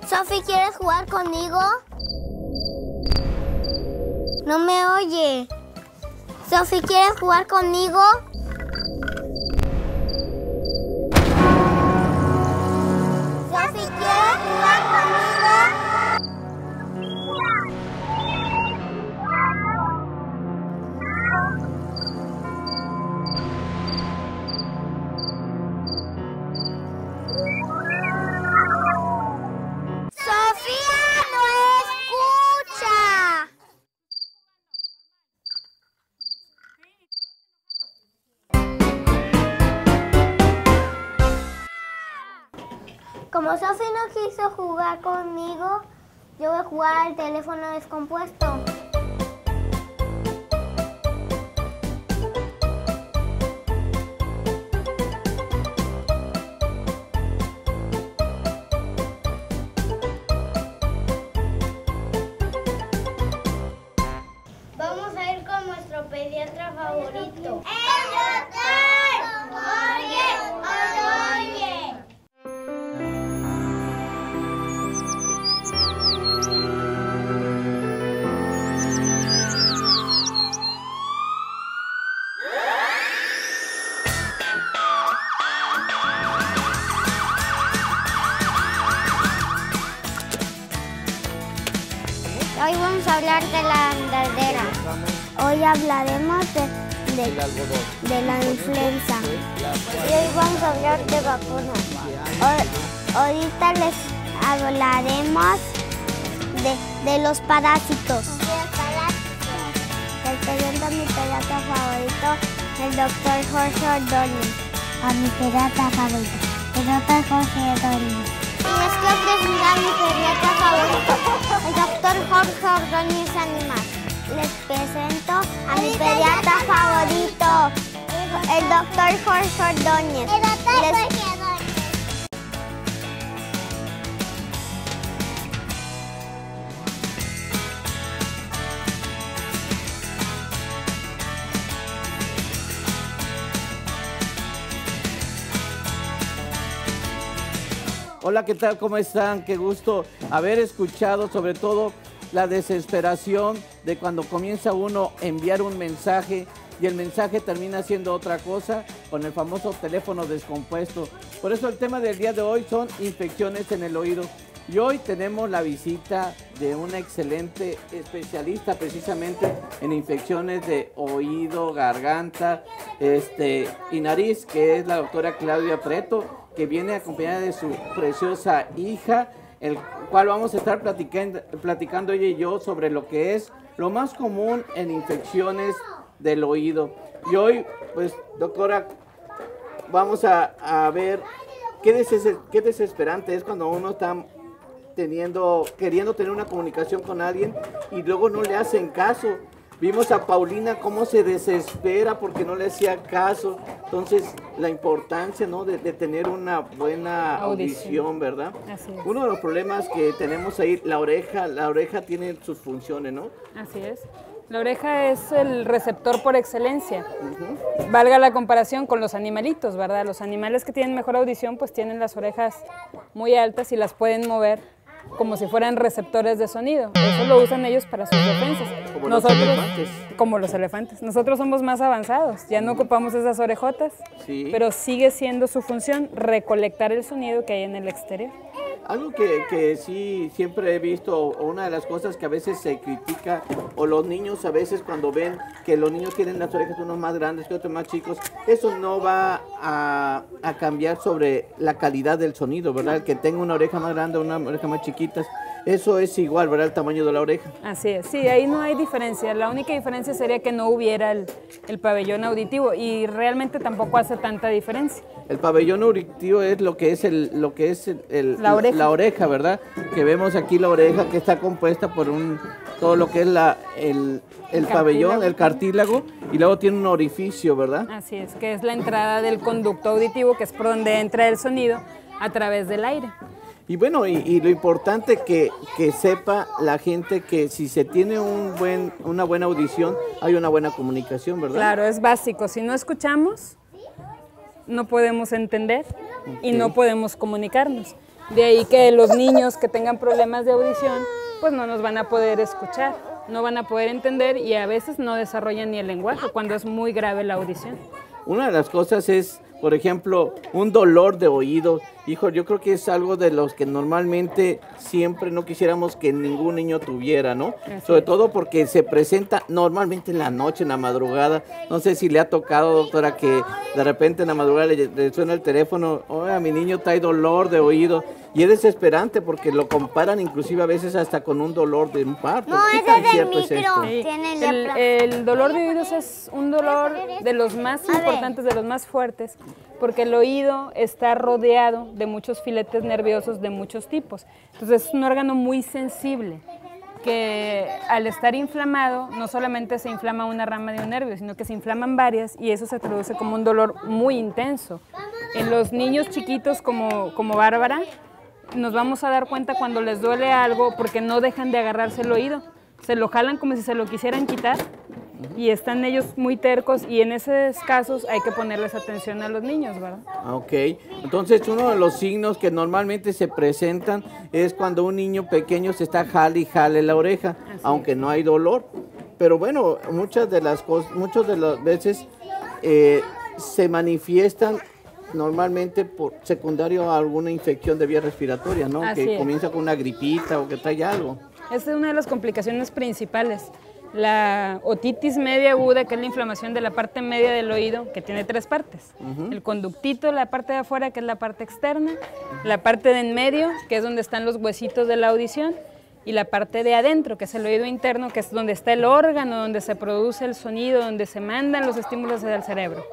Sofi, ¿quieres jugar conmigo? No me oye. Sofi, ¿quieres jugar conmigo? Sofi, ¿quieres jugar conmigo? ¡Sofía no escucha! Como Sofi no quiso jugar conmigo, yo voy a jugar al teléfono descompuesto. Vamos a ir con nuestro pediatra favorito. ¡El doctor Jorge Ordóñez! Hoy vamos a hablar de la andadera. Hoy hablaremos de la influenza. Y hoy vamos a hablar de vacunas. Ahorita les hablaremos de los parásitos. Les presento a mi pediatra favorito, el doctor Jorge Ordóñez. A mi pediatra favorito, el doctor Jorge Ordóñez. Y les quiero presentar a mi pediatra favorito, el doctor Jorge Ordóñez Animal. Les presento a mi pediatra favorito, el doctor Jorge Ordóñez. El doctor Jorge Ordóñez. Hola, ¿qué tal? ¿Cómo están? Qué gusto haber escuchado, sobre todo la desesperación de cuando comienza uno a enviar un mensaje y el mensaje termina siendo otra cosa con el famoso teléfono descompuesto. Por eso el tema del día de hoy son infecciones en el oído. Y hoy tenemos la visita de una excelente especialista precisamente en infecciones de oído, garganta y nariz, que es la doctora Claudia Preto, que viene acompañada de su preciosa hija, el cual vamos a estar platicando ella y yo sobre lo que es lo más común en infecciones del oído. Y hoy, pues, doctora, vamos a ver qué desesperante es cuando uno está queriendo tener una comunicación con alguien y luego no le hacen caso. Vimos a Paulina cómo se desespera porque no le hacía caso. Entonces, la importancia, ¿no?, de tener una buena audición, ¿verdad? Así es. Uno de los problemas que tenemos ahí, la oreja tiene sus funciones, ¿no? Así es. La oreja es el receptor por excelencia. Valga la comparación con los animalitos, ¿verdad? Los animales que tienen mejor audición, pues tienen las orejas muy altas y las pueden mover como si fueran receptores de sonido. Eso lo usan ellos para sus defensas. Como los elefantes. Como los elefantes. Nosotros somos más avanzados, ya no ocupamos esas orejotas, Sí. pero sigue siendo su función recolectar el sonido que hay en el exterior. Algo que sí siempre he visto, o una de las cosas que a veces se critica, o los niños a veces cuando ven que los niños tienen las orejas unos más grandes que otros más chicos, eso no va a cambiar sobre la calidad del sonido, ¿verdad? El que tenga una oreja más grande o una oreja más chiquita, eso es igual, ¿verdad? El tamaño de la oreja. Así es, sí, ahí no hay diferencia. La única diferencia sería que no hubiera el pabellón auditivo y realmente tampoco hace tanta diferencia. El pabellón auditivo es lo que es la oreja, ¿verdad? Que vemos aquí la oreja que está compuesta por todo lo que es el pabellón, el cartílago, y luego tiene un orificio, ¿verdad? Así es, que es la entrada del conducto auditivo, que es por donde entra el sonido a través del aire. Y bueno, y lo importante que sepa la gente que si se tiene una buena audición, hay una buena comunicación, ¿verdad? Claro, es básico. Si no escuchamos, no podemos entender y no podemos comunicarnos. De ahí que los niños que tengan problemas de audición, pues no nos van a poder escuchar, no van a poder entender y a veces no desarrollan ni el lenguaje cuando es muy grave la audición. Una de las cosas es, por ejemplo, un dolor de oído. Hijo, yo creo que es algo de los que normalmente siempre no quisiéramos que ningún niño tuviera, ¿no? Sobre todo porque se presenta normalmente en la noche, en la madrugada. No sé si le ha tocado, doctora, que de repente en la madrugada le suena el teléfono, oiga, mi niño trae dolor de oído. Y es desesperante porque lo comparan inclusive a veces hasta con un dolor de un parto. No, ¿Qué ese tan es cierto del es micro. esto? Sí. El dolor de oídos es un dolor de los más importantes, de los más fuertes, porque el oído está rodeado de muchos filetes nerviosos de muchos tipos. Entonces es un órgano muy sensible que al estar inflamado no solamente se inflama una rama de un nervio, sino que se inflaman varias y eso se traduce como un dolor muy intenso. En los niños chiquitos como Bárbara, nos vamos a dar cuenta cuando les duele algo porque no dejan de agarrarse el oído. Se lo jalan como si se lo quisieran quitar y están ellos muy tercos y en esos casos hay que ponerles atención a los niños, ¿verdad? Ok, entonces uno de los signos que normalmente se presentan es cuando un niño pequeño se está jale y jale la oreja, aunque no hay dolor. Pero bueno, muchas de las veces se manifiestan normalmente por secundario a alguna infección de vía respiratoria, ¿no? Así Que es. comienza con una gripita o que trae algo. Esta es una de las complicaciones principales. La otitis media aguda, que es la inflamación de la parte media del oído, que tiene 3 partes. El conductito, la parte de afuera, que es la parte externa, la parte de en medio, que es donde están los huesitos de la audición, y la parte de adentro, que es el oído interno, que es donde está el órgano, donde se produce el sonido, donde se mandan los estímulos hacia el cerebro.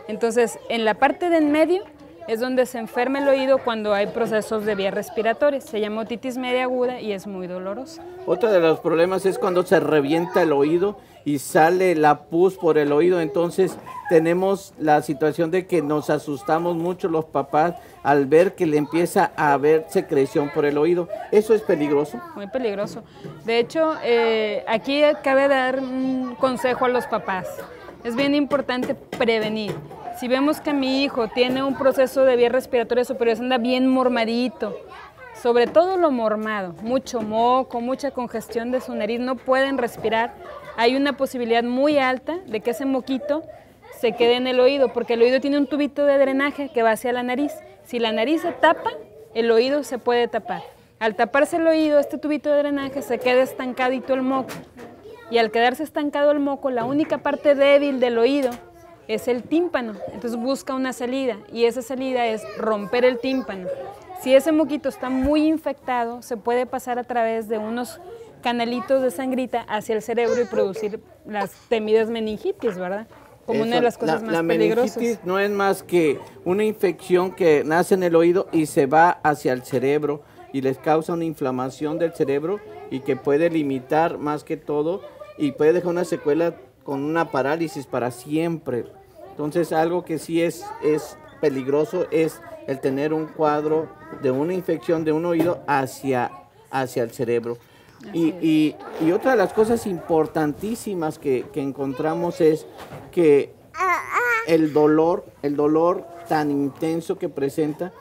Entonces, en la parte de en medio es donde se enferma el oído cuando hay procesos de vías respiratorias. Se llama otitis media aguda y es muy dolorosa. Otro de los problemas es cuando se revienta el oído y sale la pus por el oído. Entonces tenemos la situación de que nos asustamos mucho los papás al ver que le empieza a haber secreción por el oído. ¿Eso es peligroso? Muy peligroso. De hecho, aquí cabe dar un consejo a los papás. Es bien importante prevenir. Si vemos que mi hijo tiene un proceso de vías respiratorias superiores, anda bien mormadito, sobre todo lo mormado, mucho moco, mucha congestión de su nariz, no pueden respirar, hay una posibilidad muy alta de que ese moquito se quede en el oído, porque el oído tiene un tubito de drenaje que va hacia la nariz. Si la nariz se tapa, el oído se puede tapar. Al taparse el oído, este tubito de drenaje se queda estancadito el moco. Y al quedarse estancado el moco, la única parte débil del oído es el tímpano. Entonces busca una salida y esa salida es romper el tímpano. Si ese moquito está muy infectado, se puede pasar a través de unos canalitos de sangrita hacia el cerebro y producir las temidas meningitis, ¿verdad? Como una de las cosas más peligrosas. La meningitis no es más que una infección que nace en el oído y se va hacia el cerebro y les causa una inflamación del cerebro y que puede limitar más que todo y puede dejar una secuela con una parálisis para siempre. Entonces algo que sí es peligroso es el tener un cuadro de una infección de un oído hacia el cerebro. Y otra de las cosas importantísimas que encontramos es que el dolor tan intenso que presenta,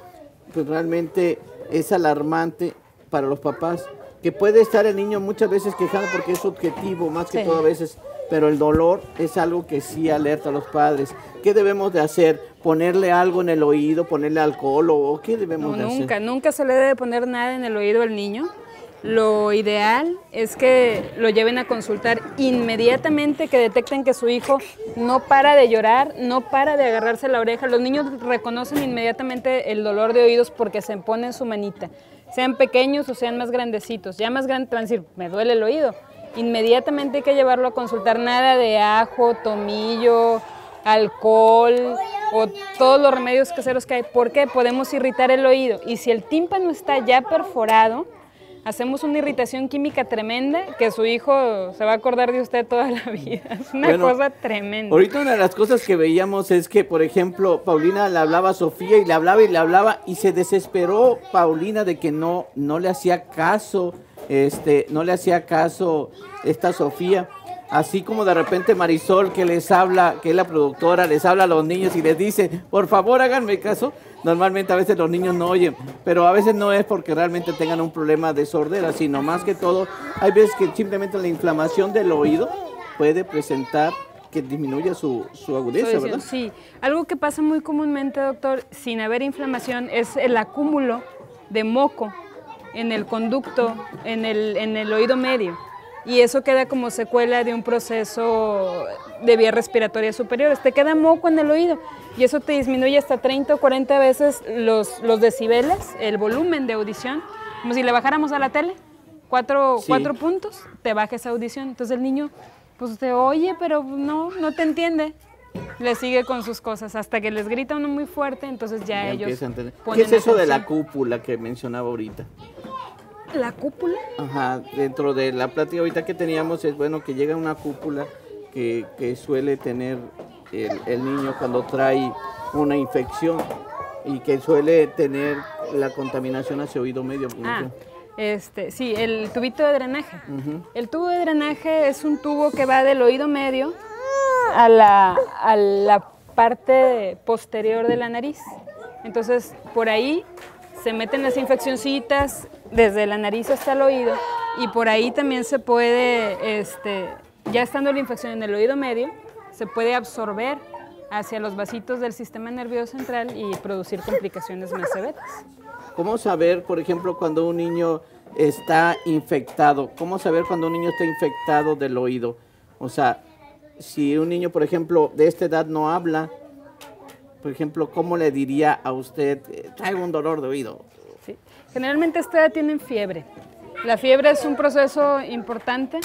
pues realmente es alarmante para los papás, que puede estar el niño muchas veces quejando porque es subjetivo, más que todo a veces, pero el dolor es algo que sí alerta a los padres. ¿Qué debemos de hacer? ¿Ponerle algo en el oído, ponerle alcohol o qué debemos de hacer? Nunca se le debe poner nada en el oído al niño. Lo ideal es que lo lleven a consultar inmediatamente, que detecten que su hijo no para de llorar, no para de agarrarse la oreja. Los niños reconocen inmediatamente el dolor de oídos porque se ponen su manita, sean pequeños o sean más grandecitos. Ya más grandes van a decir, me duele el oído. Inmediatamente hay que llevarlo a consultar, nada de ajo, tomillo, alcohol o todos los remedios caseros que hay, porque podemos irritar el oído. Y si el tímpano está ya perforado, hacemos una irritación química tremenda que su hijo se va a acordar de usted toda la vida. Es una cosa tremenda. Ahorita una de las cosas que veíamos es que, por ejemplo, Paulina le hablaba a Sofía y le hablaba y se desesperó Paulina de que no le hacía caso, no le hacía caso esta Sofía. Así como de repente Marisol, que les habla, que es la productora, les habla a los niños y les dice, por favor háganme caso. normalmente a veces los niños no oyen, pero a veces no es porque realmente tengan un problema de sordera, sino más que todo, hay veces que simplemente la inflamación del oído puede presentar que disminuya su agudeza, ¿verdad? Sí, algo que pasa muy comúnmente, doctor, sin haber inflamación, es el acúmulo de moco en el conducto, en el oído medio. Y eso queda como secuela de un proceso de vías respiratorias superiores. Te queda moco en el oído y eso te disminuye hasta 30 o 40 veces los decibeles, el volumen de audición. Como si le bajáramos a la tele, cuatro puntos, te baja esa audición. Entonces el niño pues te oye, pero no te entiende. Le sigue con sus cosas hasta que les grita uno muy fuerte, entonces ya ellos ponen ¿Qué es eso de la atención. cúpula que mencionaba ahorita? ¿La cúpula? Ajá, dentro de la plática ahorita que teníamos es bueno que llega una cúpula que suele tener el niño cuando trae una infección y que suele tener la contaminación hacia oído medio. Sí, el tubito de drenaje. El tubo de drenaje es un tubo que va del oído medio a la parte posterior de la nariz. Entonces, por ahí se meten las infeccioncitas desde la nariz hasta el oído y por ahí también se puede, ya estando la infección en el oído medio, se puede absorber hacia los vasitos del sistema nervioso central y producir complicaciones más severas. ¿Cómo saber, por ejemplo, cuando un niño está infectado? ¿Cómo saber cuando un niño está infectado del oído? O sea, si un niño, por ejemplo, de esta edad no habla, por ejemplo, ¿cómo le diría a usted, traigo un dolor de oído? Sí. Generalmente a esta edad tienen fiebre. La fiebre es un proceso importante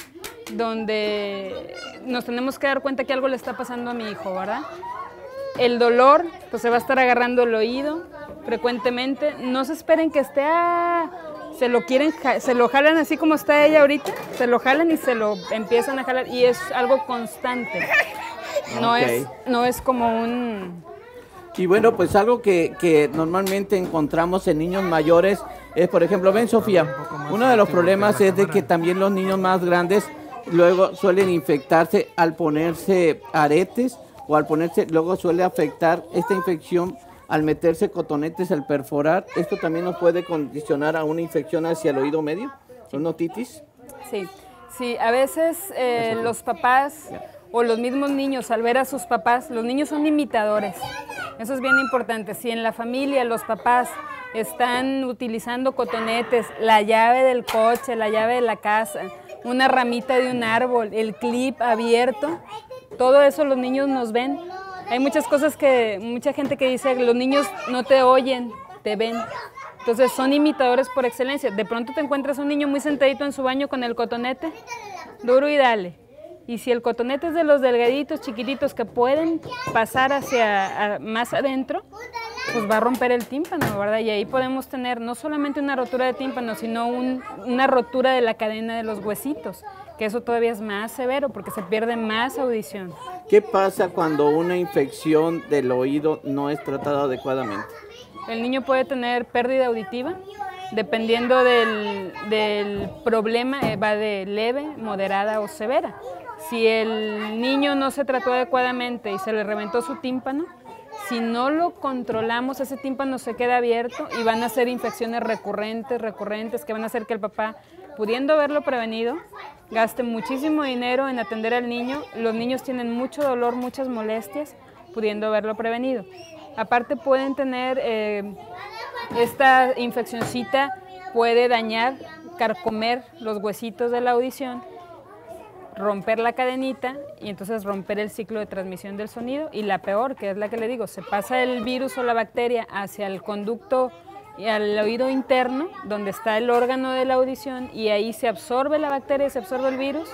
donde nos tenemos que dar cuenta que algo le está pasando a mi hijo, ¿verdad? El dolor, pues se va a estar agarrando el oído frecuentemente. No se esperen que esté, se lo jalan así como está ella ahorita, se lo jalan y se lo empiezan a jalar y es algo constante. No es como un... Y bueno, pues algo que normalmente encontramos en niños mayores es, por ejemplo, ven Sofía, uno de los problemas es de que también los niños más grandes luego suelen infectarse al ponerse aretes o al ponerse, luego suele afectar esta infección al meterse cotonetes, al perforar. ¿Esto también nos puede condicionar a una infección hacia el oído medio? ¿Una otitis? Sí, a veces los papás o los mismos niños al ver a sus papás, los niños son imitadores. Eso es bien importante. Si en la familia los papás están utilizando cotonetes, la llave del coche, la llave de la casa, una ramita de un árbol, el clip abierto, todo eso los niños nos ven. Hay muchas cosas mucha gente que dice que los niños no te oyen, te ven. Entonces son imitadores por excelencia. De pronto te encuentras un niño muy sentadito en su baño con el cotonete, duro y dale. Y si el cotonete es de los delgaditos, chiquititos que pueden pasar hacia más adentro, pues va a romper el tímpano, ¿verdad? Y ahí podemos tener no solamente una rotura de tímpano, sino una rotura de la cadena de los huesitos, que eso todavía es más severo porque se pierde más audición. ¿Qué pasa cuando una infección del oído no es tratada adecuadamente? El niño puede tener pérdida auditiva, dependiendo del problema, va de leve, moderada o severa. Si el niño no se trató adecuadamente y se le reventó su tímpano, si no lo controlamos, ese tímpano se queda abierto y van a ser infecciones recurrentes, que van a hacer que el papá, pudiendo haberlo prevenido, gaste muchísimo dinero en atender al niño. Los niños tienen mucho dolor, muchas molestias, pudiendo haberlo prevenido. Aparte pueden tener, esta infeccioncita puede dañar, carcomer los huesitos de la audición, romper la cadenita y entonces romper el ciclo de transmisión del sonido. Y la peor, que es la que le digo, se pasa el virus o la bacteria hacia el conducto y al oído interno, donde está el órgano de la audición, y ahí se absorbe la bacteria, se absorbe el virus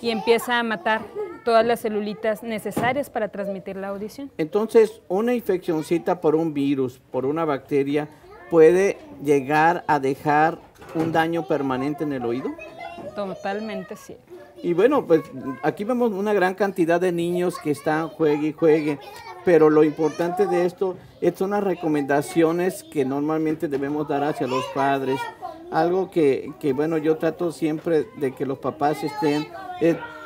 y empieza a matar todas las celulitas necesarias para transmitir la audición. Entonces, una infeccioncita por un virus, por una bacteria, ¿puede llegar a dejar un daño permanente en el oído? Totalmente sí. Y bueno, pues aquí vemos una gran cantidad de niños que están juegue y juegue, pero lo importante de esto son las recomendaciones que normalmente debemos dar hacia los padres. Algo que bueno, yo trato siempre de que los papás estén,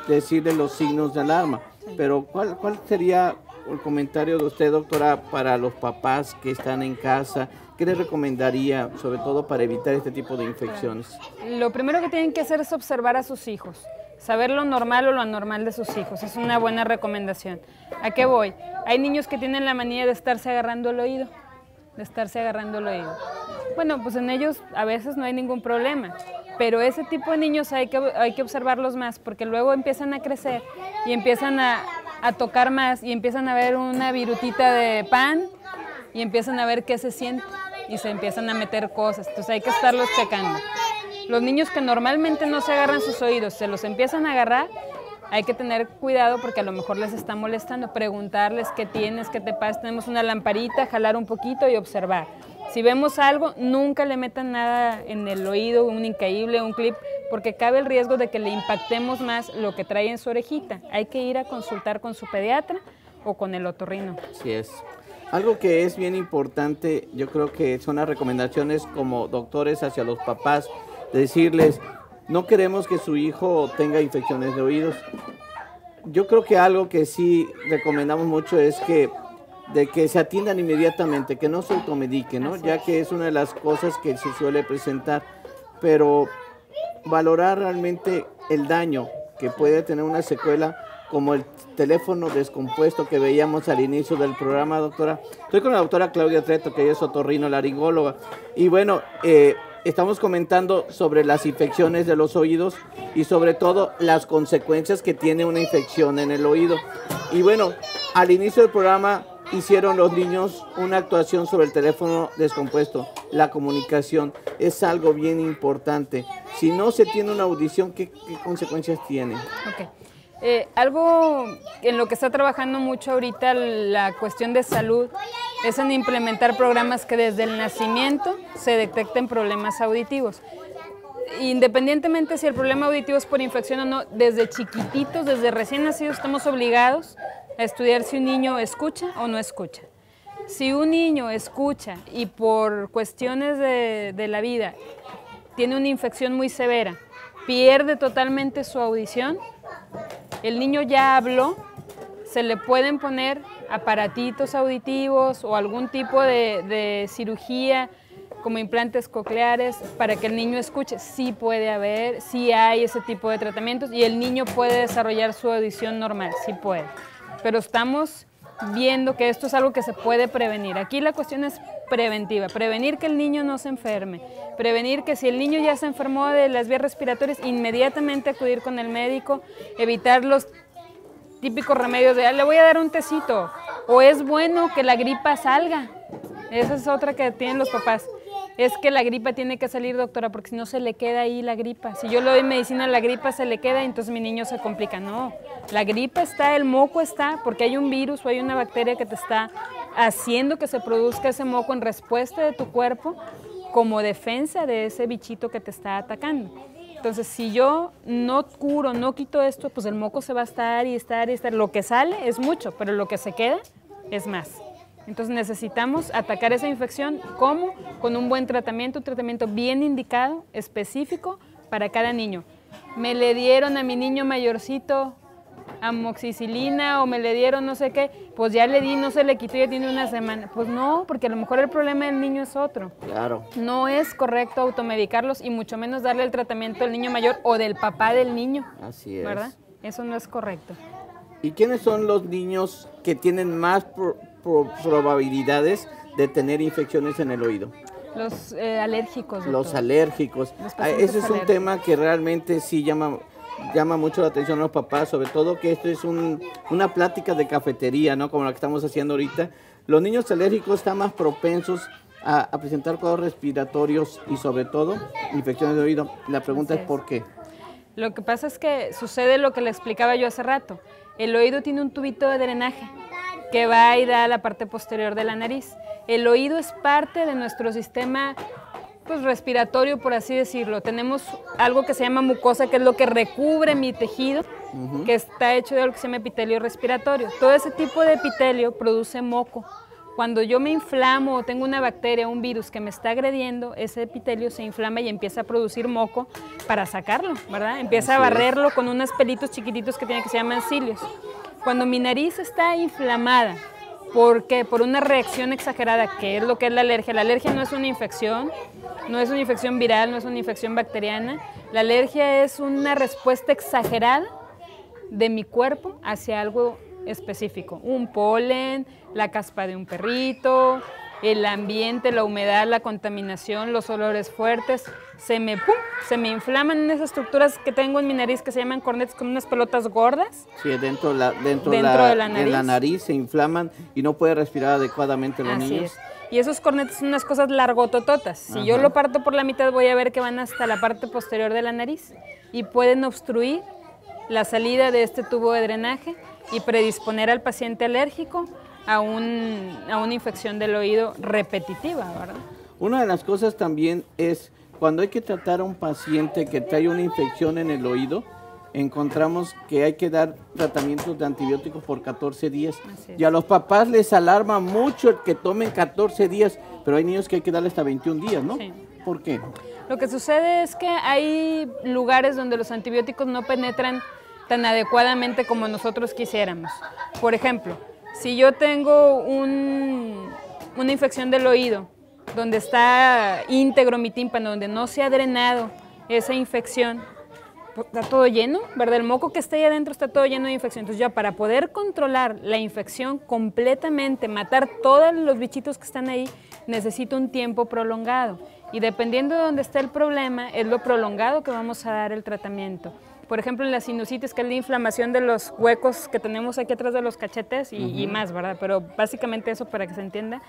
decirles los signos de alarma, pero ¿cuál sería el comentario de usted, doctora, para los papás que están en casa. ¿Qué les recomendaría, sobre todo para evitar este tipo de infecciones? Lo primero que tienen que hacer es observar a sus hijos, saber lo normal o lo anormal de sus hijos. Es una buena recomendación. ¿A qué voy? Hay niños que tienen la manía de estarse agarrando el oído, Bueno, pues en ellos a veces no hay ningún problema, pero ese tipo de niños hay que observarlos más, porque luego empiezan a crecer y empiezan a tocar más y empiezan a ver una virutita de pan y empiezan a ver qué se siente y se empiezan a meter cosas. Entonces hay que estarlos checando. Los niños que normalmente no se agarran sus oídos, se los empiezan a agarrar, hay que tener cuidado porque a lo mejor les está molestando, preguntarles qué tienes, qué te pasa, tenemos una lamparita, jalar un poquito y observar. Si vemos algo, nunca le metan nada en el oído, un increíble, un clip, porque cabe el riesgo de que le impactemos más lo que trae en su orejita. Hay que ir a consultar con su pediatra o con el otorrino. Así es. Algo que es bien importante, yo creo que son las recomendaciones como doctores hacia los papás, de decirles, no queremos que su hijo tenga infecciones de oídos. Yo creo que algo que sí recomendamos mucho es que se atiendan inmediatamente, que no se automediquen, ¿no? Ya que es una de las cosas que se suele presentar, pero valorar realmente el daño que puede tener una secuela, como el teléfono descompuesto que veíamos al inicio del programa, doctora. Estoy con la doctora Claudia Treto, que ella es otorrinolaringóloga, y bueno, estamos comentando sobre las infecciones de los oídos y sobre todo las consecuencias que tiene una infección en el oído. Y bueno, al inicio del programa hicieron los niños una actuación sobre el teléfono descompuesto. La comunicación es algo bien importante. Si no se tiene una audición, ¿qué consecuencias tiene? Okay. Algo en lo que está trabajando mucho ahorita la cuestión de salud es en implementar programas que desde el nacimiento se detecten problemas auditivos. Independientemente si el problema auditivo es por infección o no, desde chiquititos, desde recién nacidos, estamos obligados a estudiar si un niño escucha o no escucha. Si un niño escucha y por cuestiones de la vida tiene una infección muy severa, pierde totalmente su audición, el niño ya habló, se le pueden poner aparatitos auditivos o algún tipo de cirugía como implantes cocleares para que el niño escuche. Sí puede haber, sí hay ese tipo de tratamientos y el niño puede desarrollar su audición normal, sí puede. Pero estamos viendo que esto es algo que se puede prevenir. Aquí la cuestión es preventiva, prevenir que el niño no se enferme, prevenir que si el niño ya se enfermó de las vías respiratorias, inmediatamente acudir con el médico, evitar los típicos remedios de le voy a dar un tecito, o es bueno que la gripa salga. Esa es otra que tienen los papás. Es que la gripa tiene que salir, doctora, porque si no se le queda ahí la gripa. Si yo le doy medicina a la gripa se le queda y entonces mi niño se complica. No, la gripa está, el moco está, porque hay un virus o hay una bacteria que te está haciendo que se produzca ese moco en respuesta de tu cuerpo como defensa de ese bichito que te está atacando. Entonces, si yo no curo, no quito esto, pues el moco se va a estar y estar y estar. Lo que sale es mucho, pero lo que se queda es más. Entonces necesitamos atacar esa infección, ¿cómo? Con un buen tratamiento, un tratamiento bien indicado, específico para cada niño. Me le dieron a mi niño mayorcito amoxicilina o me le dieron no sé qué, pues ya le di, no se le quitó, ya tiene una semana. Pues no, porque a lo mejor el problema del niño es otro. Claro. No es correcto automedicarlos y mucho menos darle el tratamiento al niño mayor o del papá del niño. Así es. ¿Verdad? Eso no es correcto. ¿Y quiénes son los niños que tienen más probabilidades de tener infecciones en el oído? Los alérgicos. Doctor. Los alérgicos. Ese es un tema que realmente sí llama mucho la atención a los papás, sobre todo que esto es una plática de cafetería, ¿no? Como la que estamos haciendo ahorita. Los niños alérgicos están más propensos a presentar cuadros respiratorios y sobre todo infecciones de oído. La pregunta es ¿por qué? Lo que pasa es que sucede lo que le explicaba yo hace rato. El oído tiene un tubito de drenaje que va y da a la parte posterior de la nariz. El oído es parte de nuestro sistema pues, respiratorio, por así decirlo. Tenemos algo que se llama mucosa, que es lo que recubre mi tejido, que está hecho de algo que se llama epitelio respiratorio. Todo ese tipo de epitelio produce moco. Cuando yo me inflamo o tengo una bacteria, un virus que me está agrediendo, ese epitelio se inflama y empieza a producir moco para sacarlo, ¿verdad? Empieza a barrerlo con unos pelitos chiquititos que se llaman cilios. Cuando mi nariz está inflamada, ¿por qué? Por una reacción exagerada, que es lo que es la alergia. La alergia no es una infección, no es una infección viral, no es una infección bacteriana. La alergia es una respuesta exagerada de mi cuerpo hacia algo específico. Un polen, la caspa de un perrito, el ambiente, la humedad, la contaminación, los olores fuertes. Se me inflaman unas estructuras que tengo en mi nariz que se llaman cornetes, con unas pelotas gordas. Sí, dentro de la nariz se inflaman y no puede respirar adecuadamente los niños. Es. Y esos cornetes son unas cosas largotototas. Si yo lo parto por la mitad, voy a ver que van hasta la parte posterior de la nariz y pueden obstruir la salida de este tubo de drenaje y predisponer al paciente alérgico a una infección del oído repetitiva, ¿verdad? Una de las cosas también es cuando hay que tratar a un paciente que trae una infección en el oído, encontramos que hay que dar tratamientos de antibióticos por 14 días. Y a los papás les alarma mucho el que tomen 14 días, pero hay niños que hay que darle hasta 21 días, ¿no? Sí. ¿Por qué? Lo que sucede es que hay lugares donde los antibióticos no penetran tan adecuadamente como nosotros quisiéramos. Por ejemplo, si yo tengo una infección del oído, donde está íntegro mi tímpano, donde no se ha drenado esa infección, pues está todo lleno, ¿verdad? El moco que está ahí adentro está todo lleno de infección. Entonces yo, para poder controlar la infección completamente, matar todos los bichitos que están ahí, necesito un tiempo prolongado. Y dependiendo de dónde está el problema, es lo prolongado que vamos a dar el tratamiento. Por ejemplo, en la sinusitis, que es la inflamación de los huecos que tenemos aquí atrás de los cachetes y más, ¿verdad? Pero básicamente eso, para que se entienda.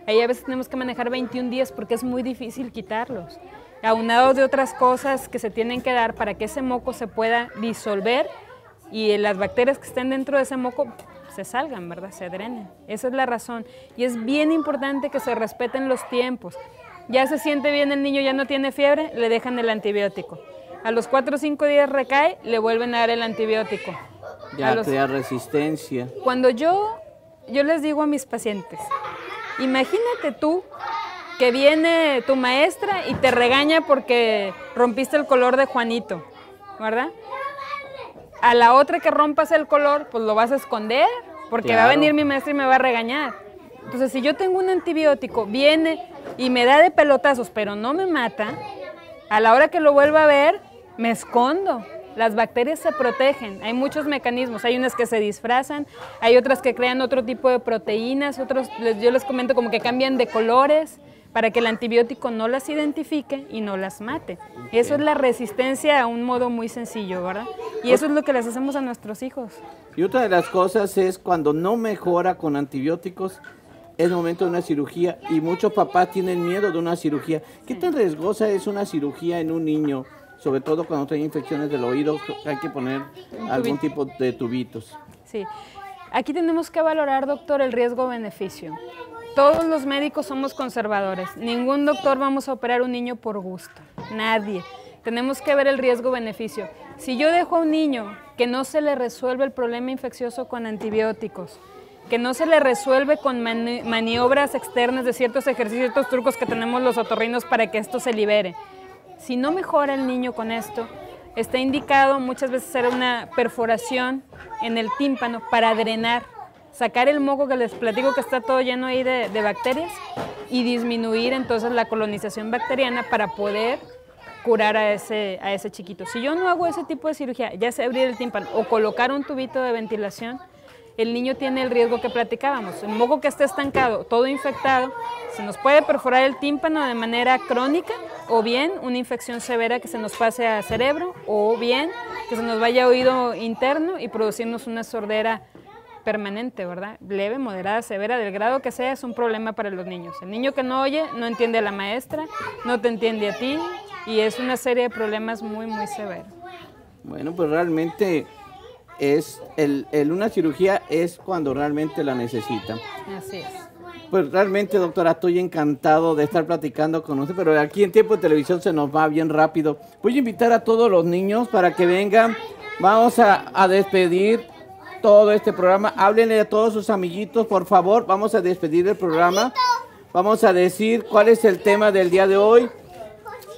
Ahí a veces tenemos que manejar 21 días porque es muy difícil quitarlos. Aunados de otras cosas que se tienen que dar para que ese moco se pueda disolver y las bacterias que estén dentro de ese moco se salgan, ¿verdad? Se drenen. Esa es la razón. Y es bien importante que se respeten los tiempos. Ya se siente bien el niño, ya no tiene fiebre, le dejan el antibiótico. A los 4 o 5 días recae, le vuelven a dar el antibiótico. Ya crea resistencia. Cuando yo les digo a mis pacientes, imagínate tú que viene tu maestra y te regaña porque rompiste el color de Juanito, ¿verdad? A la otra que rompas el color, pues lo vas a esconder, porque claro, va a venir mi maestra y me va a regañar. Entonces, si yo tengo un antibiótico, viene y me da de pelotazos, pero no me mata, a la hora que lo vuelva a ver, me escondo. Las bacterias se protegen, hay muchos mecanismos, hay unas que se disfrazan, hay otras que crean otro tipo de proteínas, otros, yo les comento como que cambian de colores para que el antibiótico no las identifique y no las mate. Okay. Eso es la resistencia a un modo muy sencillo, ¿verdad? Y eso es lo que les hacemos a nuestros hijos. Y otra de las cosas es cuando no mejora con antibióticos, es momento de una cirugía y muchos papás tienen miedo de una cirugía. ¿Qué tan riesgosa es una cirugía en un niño? Sobre todo cuando tiene infecciones del oído, hay que poner algún tipo de tubitos. Sí, aquí tenemos que valorar, doctor, el riesgo-beneficio. Todos los médicos somos conservadores. Ningún doctor vamos a operar a un niño por gusto, nadie. Tenemos que ver el riesgo-beneficio. Si yo dejo a un niño que no se le resuelve el problema infeccioso con antibióticos, que no se le resuelve con maniobras externas de ciertos ejercicios, ciertos trucos que tenemos los otorrinos para que esto se libere, si no mejora el niño con esto, está indicado muchas veces hacer una perforación en el tímpano para drenar, sacar el moco que les platico que está todo lleno ahí de bacterias y disminuir entonces la colonización bacteriana para poder curar a ese chiquito. Si yo no hago ese tipo de cirugía, ya sea abrir el tímpano o colocar un tubito de ventilación, el niño tiene el riesgo que platicábamos. El moco que está estancado, todo infectado, se nos puede perforar el tímpano de manera crónica, o bien una infección severa que se nos pase al cerebro, o bien que se nos vaya a oído interno y producirnos una sordera permanente, ¿verdad? Leve, moderada, severa, del grado que sea, es un problema para los niños. El niño que no oye no entiende a la maestra, no te entiende a ti, y es una serie de problemas muy, muy severos. Bueno, pues realmente una cirugía es cuando realmente la necesitan. Así es. Pues realmente, doctora, estoy encantado de estar platicando con usted, pero aquí en Tiempo de Televisión se nos va bien rápido. Voy a invitar a todos los niños para que vengan. Vamos a despedir todo este programa. Háblenle a todos sus amiguitos, por favor. Vamos a despedir el programa. Vamos a decir cuál es el tema del día de hoy.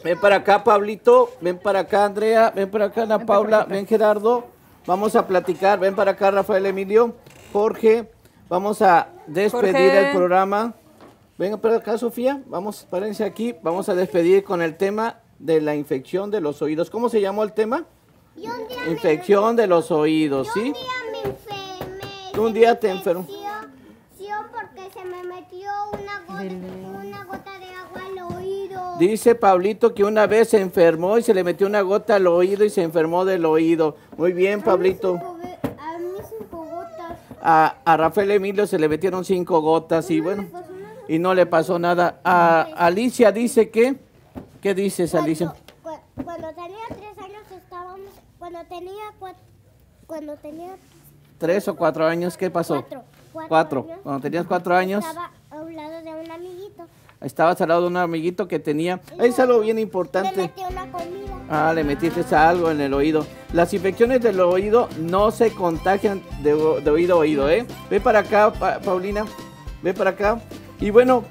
Ven para acá, Pablito. Ven para acá, Andrea. Ven para acá, Ana Paula. Ven, Gerardo. Vamos a platicar. Ven para acá, Rafael Emilio, Jorge. Vamos a despedir Jorge. el programa. Venga para acá, Sofía. Vamos, párense aquí. Vamos a despedir con el tema de la infección de los oídos. ¿Cómo se llamó el tema? Yo un día Infección de los oídos, ¿sí? un día me enfermé. Tú un día te enfermó. Sí, porque se me metió una gota de agua al oído. Dice Pablito que una vez se enfermó y se le metió una gota al oído y se enfermó del oído. Muy bien, Pablito. A mí 5 gotas. A Rafael Emilio se le metieron 5 gotas y bueno, y no le pasó nada. A Alicia dice que, ¿qué dices, Alicia? Cuando tenía 3 años estábamos, cuando tenía 3 o 4 años, ¿qué pasó? 4 4. Cuando tenías 4 años, estaba a un lado de un amiguito. estabas al lado de un amiguito que tenía. Es algo bien Le importante. metí una comida. Ah, le metiste algo en el oído. Las infecciones del oído no se contagian de oído a oído, ¿eh? Ve para acá, Paulina. Ve para acá. Y bueno,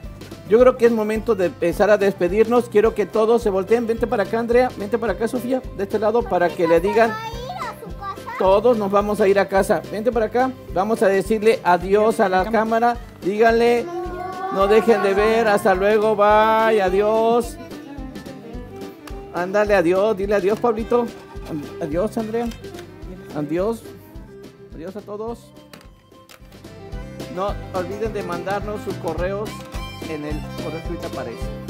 yo creo que es momento de empezar a despedirnos. Quiero que todos se volteen. Vente para acá, Andrea. Vente para acá, Sofía. De este lado para que le digan. ¿Va a ir a su casa? Todos nos vamos a ir a casa. Vente para acá. Vamos a decirle adiós a la cámara. Díganle, no dejen de ver. Hasta luego. Bye. Adiós. Ándale, adiós. Dile adiós, Pablito. Adiós, Andrea. Adiós. Adiós a todos. No olviden de mandarnos sus correos en el correo que ahorita aparece.